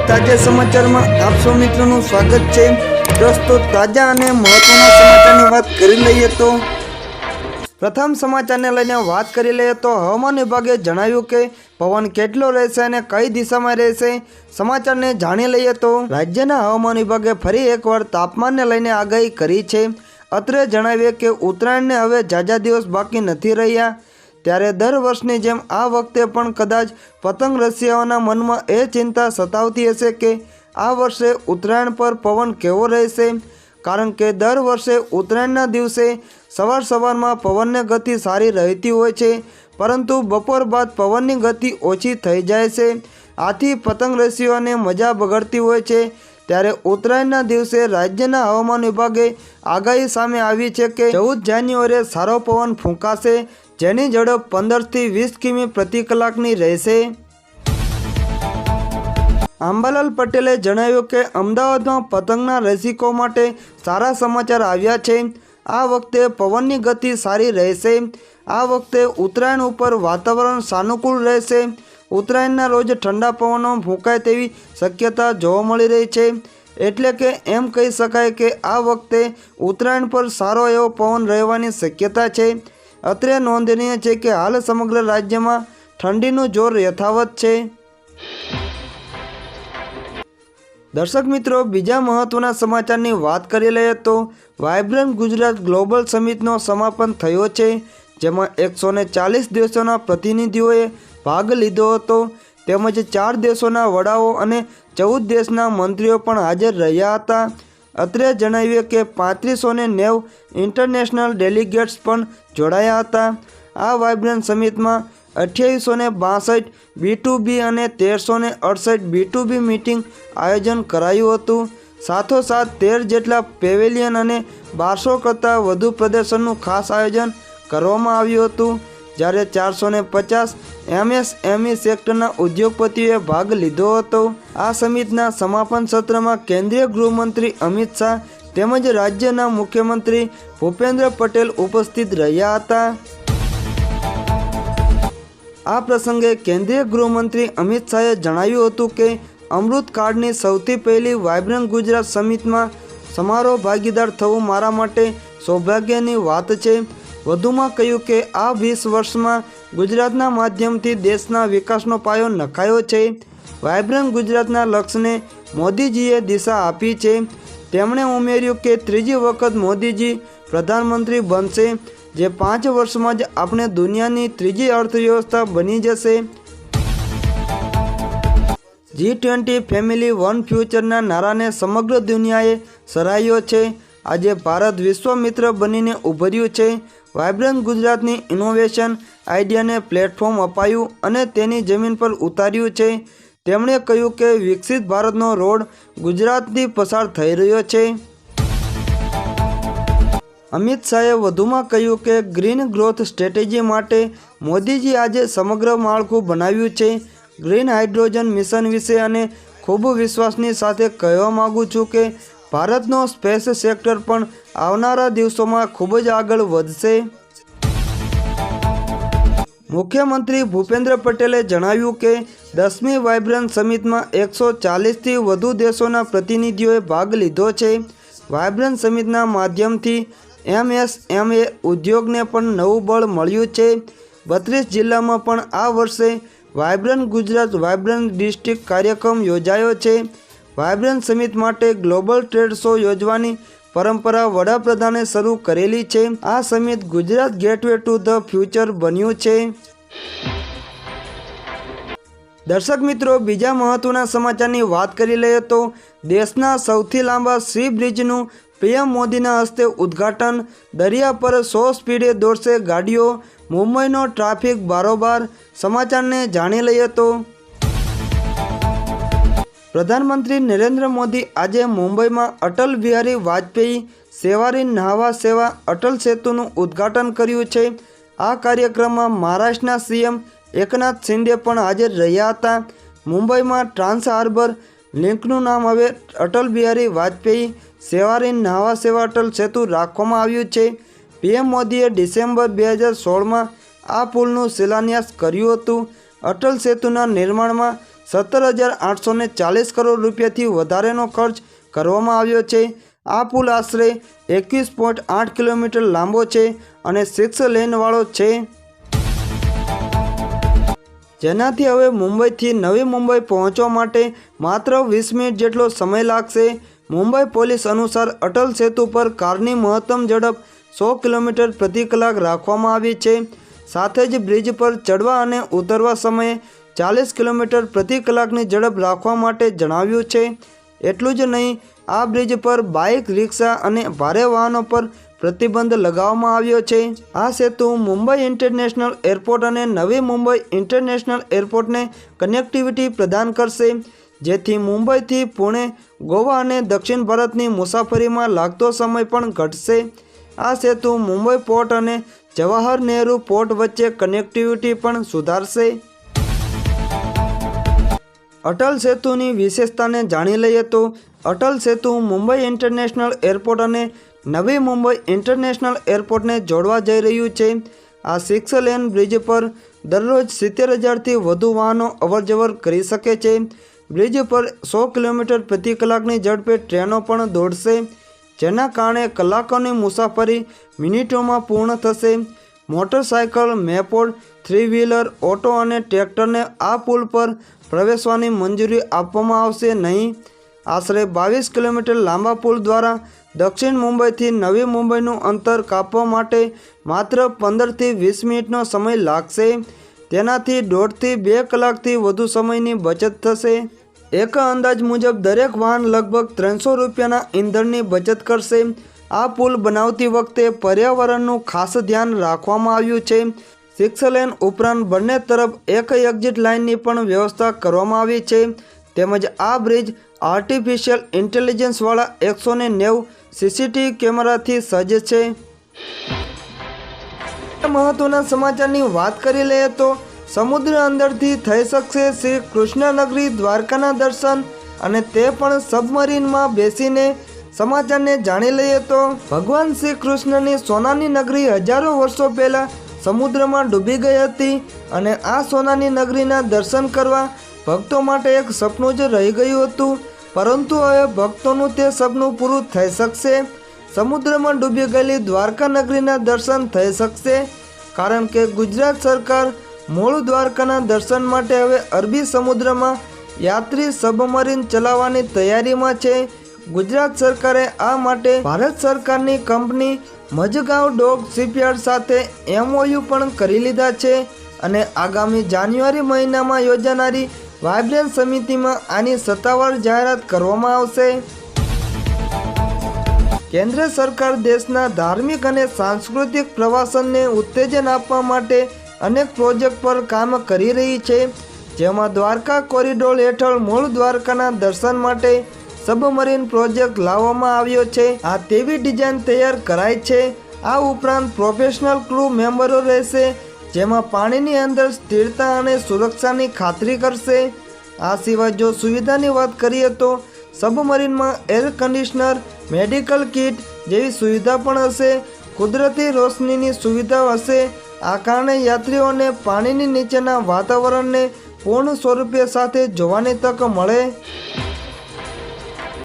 તાજા સમાચારમાં આપ સૌ મિત્રોનું સ્વાગત છે। દોસ્તો તાજા અને મહત્વના સમાચારની વાત કરી લઈએ તો પ્રથમ સમાચારને લઈને વાત કરી લઈએ તો હવામાન વિભાગે જણાવ્યું કે પવન કેટલો રહેશે અને કઈ દિશામાં રહેશે। સમાચારને જાણી લઈએ તો રાજ્યના હવામાન વિભાગે ફરી એકવાર તાપમાનને લઈને આગાહી કરી છે। અત્રે જણાવીએ કે ઉત્તરાયણને હવે ઝાઝા દિવસ બાકી નથી રહ્યા, ત્યારે દર વર્ષની જેમ આ વખતે પણ કદાચ પતંગ રસિયાઓના મનમાં એ ચિંતા સતાવતી હશે કે આ વર્ષે ઉત્તરાયણ પર પવન કેવો રહેશે, કારણ કે દર વર્ષે ઉત્તરાયણના દિવસે સવારમાં પવનની ગતિ સારી રહેતી હોય છે, પરંતુ બપોર બાદ પવનની ગતિ ઓછી થઈ જાય છે। આથી પતંગ રસિયાઓને મજા બગડતી હોય છે। ત્યારે ઉત્તરાયણના દિવસે રાજ્યના હવામાન વિભાગે આગાહી સામે આવી છે કે 14 જાન્યુઆરીએ સારો પવન ફૂંકાશે, જેની ઝડપ 15 થી 20 કિમી પ્રતિ કલાકની રહેશે। અંબાલાલ પટેલે જણાવ્યું કે અમદાવાદમાં પતંગના રસિકો માટે સારા સમાચાર આવ્યા છે। આ વખતે પવનની ગતિ સારી રહેશે। આ વખતે ઉત્તરાયણ ઉપર વાતાવરણ સાનુકૂળ રહેશે। ઉત્તરાયણના રોજ ઠંડા પવનો ફૂંકાય તેવી શક્યતા જોવા મળી રહી છે, એટલે કે એમ કહી શકાય કે આ વખતે ઉત્તરાયણ પર સારો એવો પવન રહેવાની શક્યતા છે। અત્રે નોંધનીય છે કે હાલ સમગ્ર રાજ્યમાં ઠંડીનું જોર યથાવત છે। દર્શક મિત્રો, બીજા મહત્વના સમાચારની વાત કરી લઈએ તો વાઇબ્રન્ટ ગુજરાત ગ્લોબલ સમિટનો સમાપન થયો છે, જેમાં 140 દેશોના પ્રતિનિધિઓએ ભાગ લીધો હતો, તેમજ 4 દેશોના વડાઓ અને 14 દેશના મંત્રીઓ પણ હાજર રહ્યા હતા। અત્રે જણાવીએ કે 3590 ઇન્ટરનેશનલ ડેલિગેટ્સ પણ જોડાયા હતા। આ વાઇબ્રન્ટ સમિટમાં 2862 B2B અને 1368 B2B મીટિંગ આયોજન કરાયું હતું। સાથોસાથ 13 જેટલા પેવેલિયન અને 1200 કરતાં વધુ પ્રદર્શનનું ખાસ આયોજન કરવામાં આવ્યું હતું, જ્યારે 450 MSME સેક્ટરના ઉદ્યોગપતિઓએ ભાગ લીધો હતો। આ સમિટના સમાપન સત્રમાં કેન્દ્રીય ગૃહમંત્રી અમિત શાહ તેમજ રાજ્યના મુખ્યમંત્રી ભૂપેન્દ્ર પટેલ ઉપસ્થિત રહ્યા હતા। આ પ્રસંગે કેન્દ્રીય ગૃહમંત્રી અમિત શાહે જણાવ્યું હતું કે અમૃતકાળની સૌથી પહેલી વાઇબ્રન્ટ ગુજરાત સમિટમાં સમારોહ ભાગીદાર થવું મારા માટે સૌભાગ્યની વાત છે। વધુમાં કહ્યું કે આ 20 વર્ષમાં ગુજરાતના માધ્યમથી દેશના વિકાસનો પાયો નખાયો છે। વાઇબ્રન્ટ ગુજરાતના લક્ષ્યને મોદીજીએ દિશા આપી છે। તેમણે ઉમેર્યું કે ત્રીજી વખત મોદીજી પ્રધાનમંત્રી બનશે, જે 5 વર્ષમાં જ આપણે દુનિયાની ત્રીજી અર્થવ્યવસ્થા બની જશે। G20 ફેમિલી વન ફ્યુચરના નારાને સમગ્ર દુનિયાએ સરાહ્યો છે। આજે ભારત વિશ્વમિત્ર બનીને ઉભર્યું છે। વાઇબ્રન્ટ ગુજરાતની ઇનોવેશન આઈડિયાને પ્લેટફોર્મ અપાયું અને તેની જમીન પર ઉતાર્યું છે। તેમણે કહ્યું કે વિકસિત ભારતનો રોડ ગુજરાતથી પસાર થઈ રહ્યો છે। અમિત શાહે વધુમાં કહ્યું કે ગ્રીન ગ્રોથ સ્ટ્રેટેજી માટે મોદીજી આજે સમગ્ર માળખું બનાવ્યું છે। ગ્રીન હાઇડ્રોજન મિશન વિશે અને ખૂબ વિશ્વાસની સાથે કહેવા માગું છું કે ભારતનો સ્પેસ સેક્ટર પણ આવનારા દિવસોમાં ખૂબ જ આગળ વધશે। મુખ્યમંત્રી ભૂપેન્દ્ર પટેલે જણાવ્યું કે 10મી વાઇબ્રન્ટ સમિટમાં 140થી વધુ દેશોના પ્રતિનિધિઓએ ભાગ લીધો છે। વાઇબ્રન્ટ સમિટના માધ્યમથી MSME ઉદ્યોગને પણ નવું બળ મળ્યું છે। 32 જિલ્લામાં પણ આ વર્ષે વાઇબ્રન્ટ ગુજરાત વાઇબ્રન્ટ ડિસ્ટ્રિક્ટ કાર્યક્રમ યોજાયો છે। વાઇબ્રન્ટ સમિટ માટે ગ્લોબલ ટ્રેડ શો યોજવાની પરંપરા વડાપ્રધાને શરૂ કરેલી છે। આ summit Gujarat gateway to the future બન્યું છે। દર્શક મિત્રો, બીજા મહત્વના સમાચારની વાત કરી લઈએ તો દેશના સૌથી લાંબા સી બ્રિજનું પીએમ મોદીના હસ્તે ઉદ્ઘાટન। દરિયા પર 100 સ્પીડે દોડશે ગાડીઓ, મુંબઈનો ટ્રાફિક બારોબાર। સમાચારને જાણી લઈએ તો પ્રધાનમંત્રી નરેન્દ્ર મોદી આજે મુંબઈમાં અટલ બિહારી વાજપેયી સેવારી ન્હાવા સેવા અટલ સેતુનું ઉદ્ઘાટન કર્યું છે। આ કાર્યક્રમમાં મહારાષ્ટ્રના સીએમ એકનાથ શિંદે પણ હાજર રહ્યા હતા। મુંબઈમાં ટ્રાન્સ હાર્બર લિંકનું નામ હવે અટલ બિહારી વાજપેયી સેવારી ન્હાવા સેવા અટલ સેતુ રાખવામાં આવ્યું છે। પીએમ મોદીએ ડિસેમ્બર 2016માં આ પુલનું શિલાન્યાસ કર્યું હતું। અટલ સેતુના નિર્માણમાં 17,840 કરોડ રૂપિયાથી વધારેનો ખર્ચ કરવામાં આવ્યો છે। આ પુલ આશરે 21.8 કિલોમીટર લાંબો છે અને 6 લેનવાળો છે, જેનાથી હવે મુંબઈથી નવી મુંબઈ પહોંચવા માટે માત્ર 20 મિનિટ જેટલો સમય લાગશે। મુંબઈ પોલીસ અનુસાર અટલ સેતુ પર કારની મહત્તમ ઝડપ 100 કિલોમીટર પ્રતિ કલાક રાખવામાં આવી છે। સાથે જ બ્રિજ પર ચડવા અને ઉતરવા સમયે 40 કિલોમીટર પ્રતિ કલાકની ઝડપ રાખવા માટે જણાવ્યું છે। એટલું જ નહીં, આ બ્રિજ પર બાઇક, રિક્ષા અને ભારે વાહનો પર પ્રતિબંધ લગાવવામાં આવ્યો છે। આ સેતુ મુંબઈ ઇન્ટરનેશનલ એરપોર્ટ અને નવી મુંબઈ ઇન્ટરનેશનલ એરપોર્ટને કનેક્ટિવિટી પ્રદાન કરશે, જેથી મુંબઈથી પુણે, ગોવા અને દક્ષિણ ભારતની મુસાફરીમાં લાગતો સમય પણ ઘટશે। આ સેતુ મુંબઈ પોર્ટ અને જવાહર નહેરુ પોર્ટ વચ્ચે કનેક્ટિવિટી પણ સુધારશે। અટલ સેતુની વિશેષતાને જાણી લઈએ તો અટલ સેતુ મુંબઈ ઇન્ટરનેશનલ એરપોર્ટ અને નવી મુંબઈ ઇન્ટરનેશનલ એરપોર્ટને જોડવા જઈ રહ્યું છે। આ 6 લેન બ્રિજ પર દરરોજ 70,000થી વધુ વાહનો અવરજવર કરી શકે છે। બ્રિજ પર 100 કિલોમીટર પ્રતિ કલાકની ઝડપે ટ્રેનો પણ દોડશે, જેના કારણે કલાકોની મુસાફરી મિનિટોમાં પૂર્ણ થશે। મોટરસાયકલ, મેપોડ, 3 વ્હીલર, ઓટો અને ટ્રેક્ટરને આ પુલ પર પ્રવેશવાની મંજૂરી આપવામાં આવશે નહીં। આશરે 22 કિલોમીટર લાંબા પુલ દ્વારા દક્ષિણ મુંબઈથી નવી મુંબઈનું અંતર કાપવા માટે માત્ર 15થી 20 મિનિટનો સમય લાગશે। તેનાથી 1.5થી 2 કલાકથી વધુ સમયની બચત થશે। એક અંદાજ મુજબ દરેક વાહન લગભગ 300 રૂપિયાના ઈંધણની બચત કરશે। આ પુલ બનાવતી વખતે પર્યાવરણનું ખાસ ધ્યાન રાખવામાં આવ્યું છે। 6 લેન ઉપરાંત બંને તરફ એક એક્ઝિટ લાઇનની પણ વ્યવસ્થા કરવામાં આવી છે, તેમજ આ બ્રિજ આર્ટિફિશિયલ ઇન્ટેલિજન્સવાળા 190 સીસીટીવી કેમેરાથી સજ્જ છે। મહત્વના સમાચારની વાત કરી લઈએ તો સમુદ્ર અંદરથી થઈ શકશે શ્રી કૃષ્ણનગરી દ્વારકાના દર્શન, અને તે પણ સબમરીનમાં બેસીને। સમાચારને જાણી લઈએ તો ભગવાન શ્રી કૃષ્ણની સોનાની નગરી હજારો વર્ષો પહેલાં સમુદ્રમાં ડૂબી ગઈ હતી, અને આ સોનાની નગરીના દર્શન કરવા ભક્તો માટે એક સપનું જ રહી ગયું હતું, પરંતુ હવે ભક્તોનું તે સપનું પૂરું થઈ શકશે। સમુદ્રમાં ડૂબી ગયેલી દ્વારકા નગરીના દર્શન થઈ શકશે, કારણ કે ગુજરાત સરકાર મૂળ દ્વારકાના દર્શન માટે હવે અરબી સમુદ્રમાં યાત્રી સબમરીન ચલાવવાની તૈયારીમાં છે। ગુજરાત સરકારે આ માટે ભારત સરકારની કંપની મઝગાંવ ડોક શિપયાર્ડ સાથે MOU પણ કરી લીધા છે, અને આગામી જાન્યુઆરી મહિનામાં યોજાનારી વાઇબ્રન્ટ સમિતિમાં આની સત્તાવાર જાહેરાત કરવામાં આવશે। કેન્દ્ર સરકાર દેશના ધાર્મિક અને સાંસ્કૃતિક પ્રવાસનને ઉત્તેજન આપવા માટે અનેક પ્રોજેક્ટ પર કામ કરી રહી છે, જેમાં દ્વારકા કોરિડોર હેઠળ મૂળ દ્વારકાના દર્શન માટે સબમરીન પ્રોજેક્ટ લાવવામાં આવ્યો છે। આ તેવી ડિઝાઇન તૈયાર કરાઈ છે। આ ઉપરાંત પ્રોફેશનલ ક્રૂ મેમ્બરો રહેશે, જેમાં પાણીની અંદર સ્થિરતા અને સુરક્ષાની ખાતરી કરશે। આ સિવાય જો સુવિધાની વાત કરીએ તો સબમરીનમાં એર કન્ડિશનર, મેડિકલ કિટ જેવી સુવિધા પણ હશે। કુદરતી રોશનીની સુવિધા હશે। આ કારણે યાત્રીઓને પાણીની નીચેના વાતાવરણને પૂર્ણ સ્વરૂપે સાથે જોવાની તક મળે।